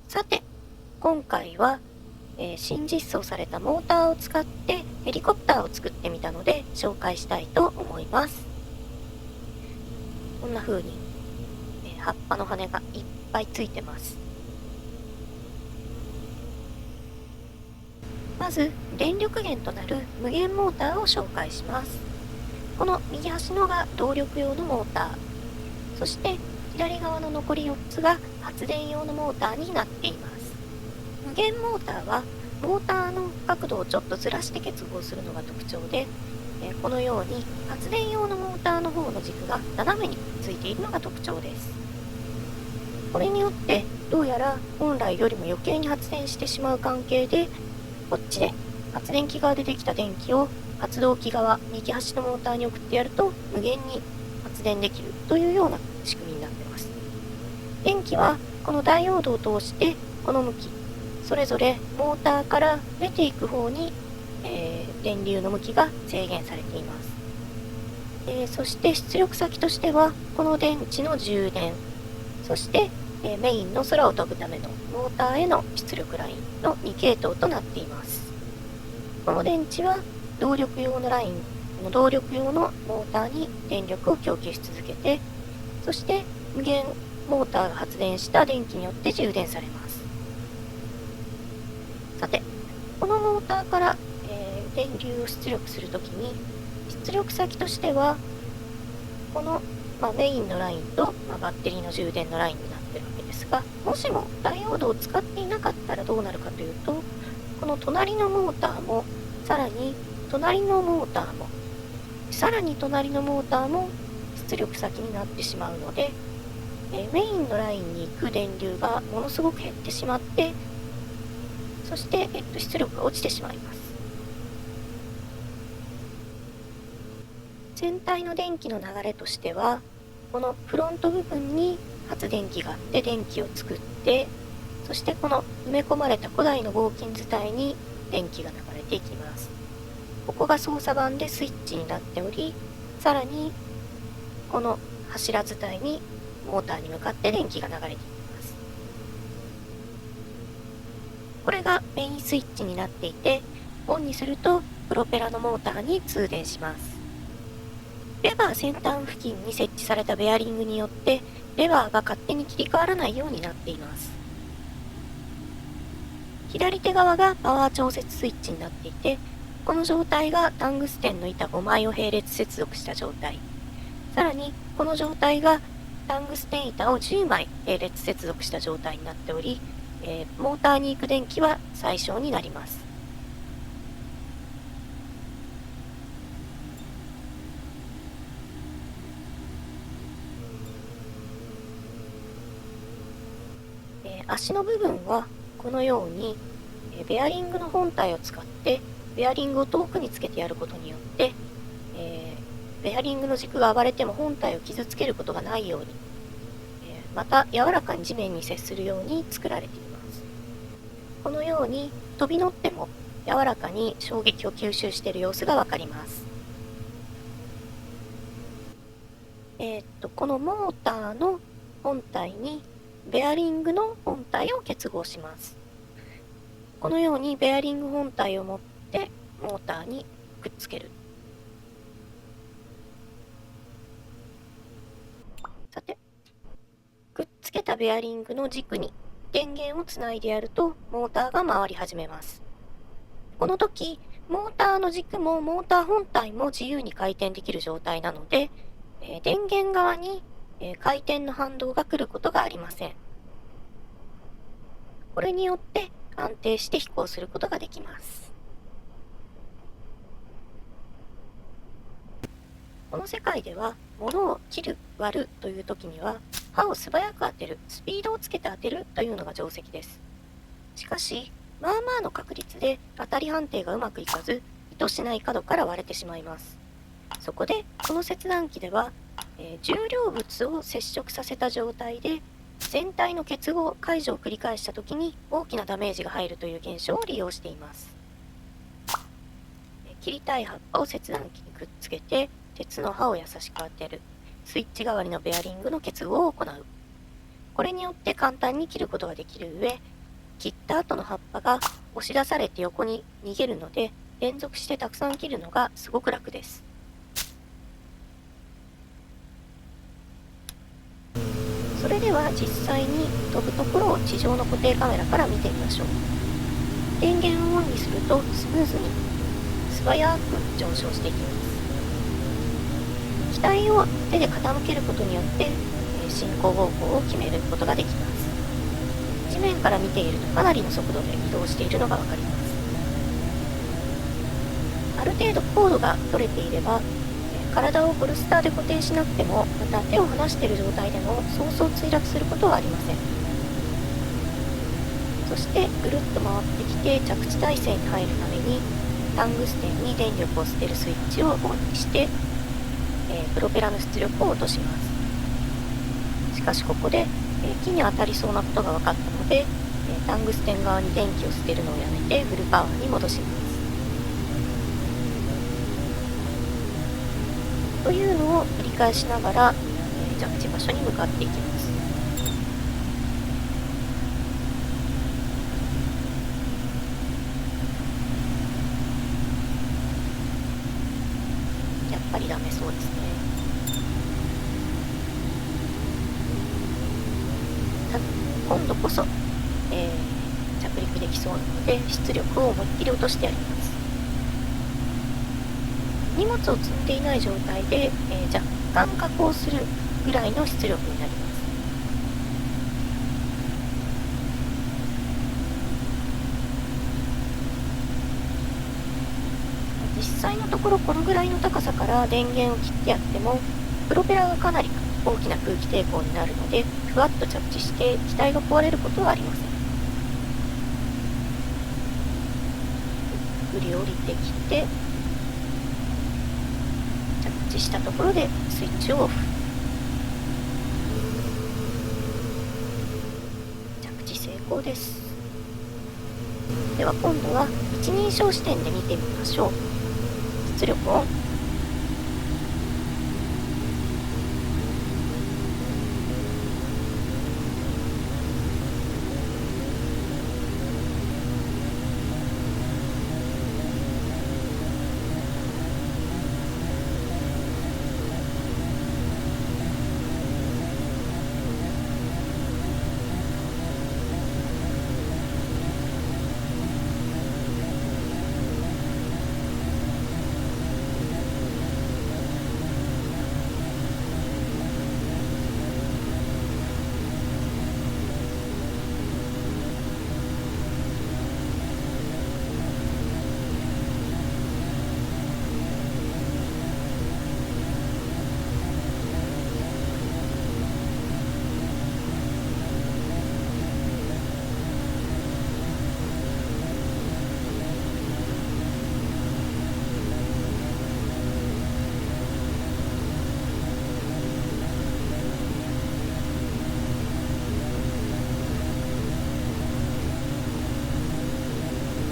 さて、今回は、新実装されたモーターを使ってヘリコプターを作ってみたので紹介したいと思います。こんな風に、葉っぱの羽がいっぱいついてます。まず電力源となる無限モーターを紹介します。この右端のが動力用のモーター、そして左側の残り4つが発電用のモーターになっています。無限モーターはモーターの角度をちょっとずらして結合するのが特徴で、このように発電用のモーターの方の軸が斜めについているのが特徴です。これによってどうやら本来よりも余計に発電してしまう関係で、こっちで発電機側でできた電気を発動機側右端のモーターに送ってやると無限に発電できるというような仕組みになっています。電気はこのダイオードを通してこの向き、それぞれモーターから出ていく方に、電流の向きが制限されています。そして出力先としてはこの電池の充電、そしてメインの空を飛ぶためのモーターへの出力ラインの2系統となっています。この電池は動力用のライン、動力用のモーターに電力を供給し続けて、そして無限モーターが発電した電気によって充電されます。さて、このモーターから、電流を出力するときに出力先としてはこの、メインのラインと、バッテリーの充電のラインになっているわけですが、もしもダイオードを使っていなかったらどうなるかというと、この隣のモーターも、さらに隣のモーターも、さらに隣のモーターも出力先になってしまうので、メインのラインに行く電流がものすごく減ってしまって、そして、出力が落ちてしまいます。全体の電気の流れとしては、このフロント部分に発電機があって電気を作って、そしてこの埋め込まれた古代の合金図体に電気が流れていきます。ここが操作盤でスイッチになっており、さらにこの柱図体にモーターに向かって電気が流れていきます。これがメインスイッチになっていて、オンにするとプロペラのモーターに通電します。レバー先端付近に設置されたベアリングによってレバーが勝手に切り替わらないようになっています。左手側がパワー調節スイッチになっていて、この状態がタングステンの板5枚を並列接続した状態。さらにこの状態がタングステン板を10枚並列接続した状態になっており、モーターに行く電気は最小になります。足の部分はこのようにベアリングの本体を使ってベアリングを遠くにつけてやることによって、ベアリングの軸が暴れても本体を傷つけることがないように、また柔らかに地面に接するように作られています。このように飛び乗っても柔らかに衝撃を吸収している様子がわかります。このモーターの本体にベアリングの本体を結合します。このようにベアリング本体を持ってモーターにくっつける。さて、くっつけたベアリングの軸に電源をつないでやるとモーターが回り始めます。この時、モーターの軸もモーター本体も自由に回転できる状態なので、電源側に回転の反動が来ることがありません。これによって安定して飛行することができます。この世界では物を切る、割るという時には刃を素早く当てる、スピードをつけて当てるというのが定石です。しかし、まあまあの確率で当たり判定がうまくいかず、意図しない角から割れてしまいます。そこでこの切断機では、重量物を接触させた状態で全体の結合解除を繰り返した時に大きなダメージが入るという現象を利用しています。切りたい葉っぱを切断機にくっつけて鉄の刃を優しく当てる、スイッチ代わりのベアリングの結合を行う。これによって簡単に切ることができる上、切った後の葉っぱが押し出されて横に逃げるので、連続してたくさん切るのがすごく楽です。それでは実際に飛ぶところを地上の固定カメラから見てみましょう。電源をオンにするとスムーズに素早く上昇していきます。機体を手で傾けることによって進行方向を決めることができます。地面から見ているとかなりの速度で移動しているのがわかります。ある程度高度が取れていれば体をボルスターで固定しなくても、また手を離している状態でもそうそう墜落することはありません。そしてぐるっと回ってきて着地体勢に入るためにタングステンに電力を捨てるスイッチをオンにして、プロペラの出力を落とします。しかしここで、木に当たりそうなことが分かったので、タングステン側に電気を捨てるのをやめてフルパワーに戻します。というのを繰り返しながら、着地場所に向かっていきます。やっぱりダメそうですね。今度こそ、着陸できそうなので出力を思いっきり落としてやります。荷物を積んでいない状態で、若干下降するぐらいの出力になります。実際のところこのぐらいの高さから電源を切ってやってもプロペラがかなり大きな空気抵抗になるのでふわっと着地して機体が壊れることはありません。ゆっくり降りてきて着地したところでスイッチをオフ。着地成功です。では今度は一人称視点で見てみましょう。出力オン。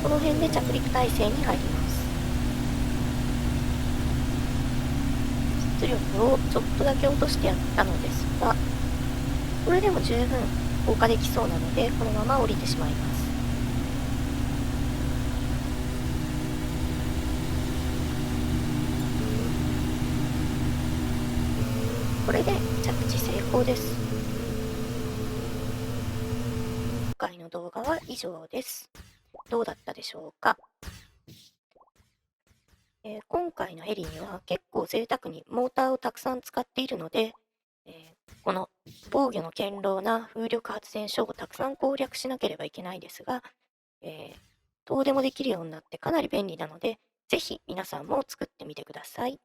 この辺で着陸態勢に入ります。出力をちょっとだけ落としてやったのですが、これでも十分降下できそうなのでこのまま降りてしまいます。これで着地成功です。今回の動画は以上です。どうだったでしょうか。今回のヘリには結構贅沢にモーターをたくさん使っているので、この防御の堅牢な風力発電所をたくさん攻略しなければいけないですが、どうでもできるようになってかなり便利なので、ぜひ皆さんも作ってみてください。